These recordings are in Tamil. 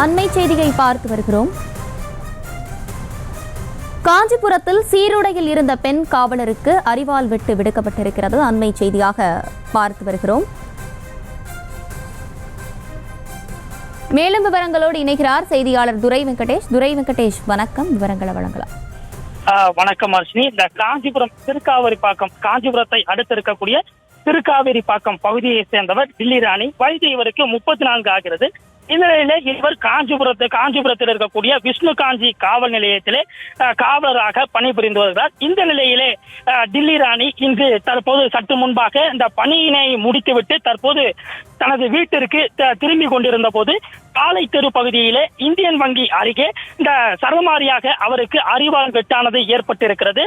அண்மை செய்தியை பார்த்து வருகிறோம். காஞ்சிபுரத்தில் சீருடையில் இருந்த பெண் காவலருக்கு அரிவாள் வெட்டு விடுக்கப்பட்டிருக்கிறது. அண்மை செய்தியாக பார்த்து வருகிறோம். மேலும் விவரங்களோடு இணைகிறார் செய்தியாளர் துரை வெங்கடேஷ். துரை வெங்கடேஷ், வணக்கம். விவரங்களை வழங்கலாம். வணக்கம் அர்ஷினி. இந்த காஞ்சிபுரம் திருக்காவேரிப்பாக்கம், காஞ்சிபுரத்தை அடுத்து இருக்கக்கூடிய திருக்காவேரிப்பாக்கம் பகுதியை சேர்ந்தவர் டில்லி ராணி. வயது இவருக்கு 34 ஆகிறது. இந்த நிலையில இவர் காஞ்சிபுரத்தில் இருக்கக்கூடிய விஷ்ணு காஞ்சி காவல் நிலையத்திலே காவலராக பணிபுரிந்து வருகிறார். இந்த நிலையிலே டில்லி ராணி இன்று தற்போது சற்று முன்பாக இந்த பணியினை முடித்துவிட்டு தற்போது தனது வீட்டிற்கு திரும்பி கொண்டிருந்த போது காலை தெரு பகுதியிலே இந்தியன் வங்கி அருகே இந்த சரமாரியாக அவருக்கு அரிவாள் வெட்டானது ஏற்பட்டிருக்கிறது.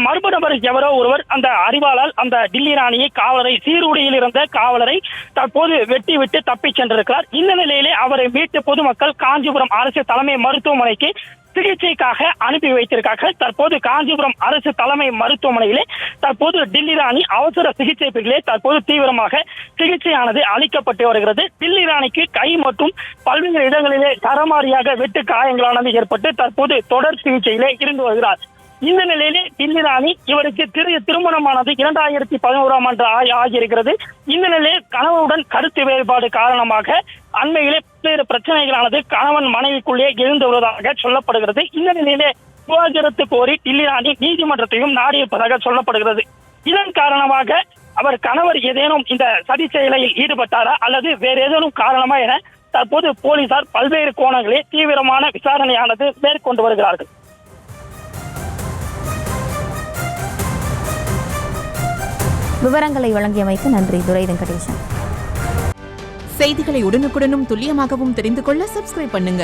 மர்ம நபர் எவரோ ஒருவர் அந்த அரிவாளால் அந்த டில்லி ராணியை காவலரை, சீருடையில் இருந்த காவலரை தற்போது வெட்டி விட்டு தப்பிச் சென்றிருக்கிறார். இந்த நிலையிலே அவரை மீட்டு பொதுமக்கள் காஞ்சிபுரம் அரசு தலைமை மருத்துவமனைக்கு சிகிச்சைக்காக அனுப்பி வைத்திருக்கார்கள். தற்போது காஞ்சிபுரம் அரசு தலைமை மருத்துவமனையிலே தற்போது டில்லி ராணி அவசர சிகிச்சை பிரிவிலே தற்போது தீவிரமாக சிகிச்சையானது அளிக்கப்பட்டு வருகிறது. டில்லி ராணிக்கு கை மற்றும் பல்வேறு இடங்களிலே சரமாரியாக வெட்டு காயங்களானது ஏற்பட்டு தற்போது தொடர் சிகிச்சையிலே இருந்து வருகிறார். இந்த நிலையிலே டில்லி ராணி இவருக்கு திருமணமானது 2011ஆம் ஆண்டு ஆகியிருக்கிறது. இந்த நிலையில் கணவனுடன் கருத்து வேறுபாடு காரணமாக அண்மையிலே பல்வேறு பிரச்சனைகளானது கணவன் மனைவிக்குள்ளே எழுந்து வருவதாக சொல்லப்படுகிறது. இந்த நிலையிலே விவாகரத்து கோரி டில்லி ராணி நீதிமன்றத்தையும் நாடியிருப்பதாக சொல்லப்படுகிறது. இதன் காரணமாக அவர் கணவர் ஏதேனும் இந்த சதி செயலில் ஈடுபட்டாரா அல்லது வேறு ஏதேனும் காரணமா என தற்போது போலீசார் பல்வேறு கோணங்களில் தீவிரமான விசாரணையானது மேற்கொண்டு வருகிறார்கள். விவரங்களை வழங்கியமைக்கு நன்றி துரை வெங்கடேசன். செய்திகளை உடனுக்குடனும் துல்லியமாகவும் தெரிந்து கொள்ள சப்ஸ்கிரைப் பண்ணுங்க.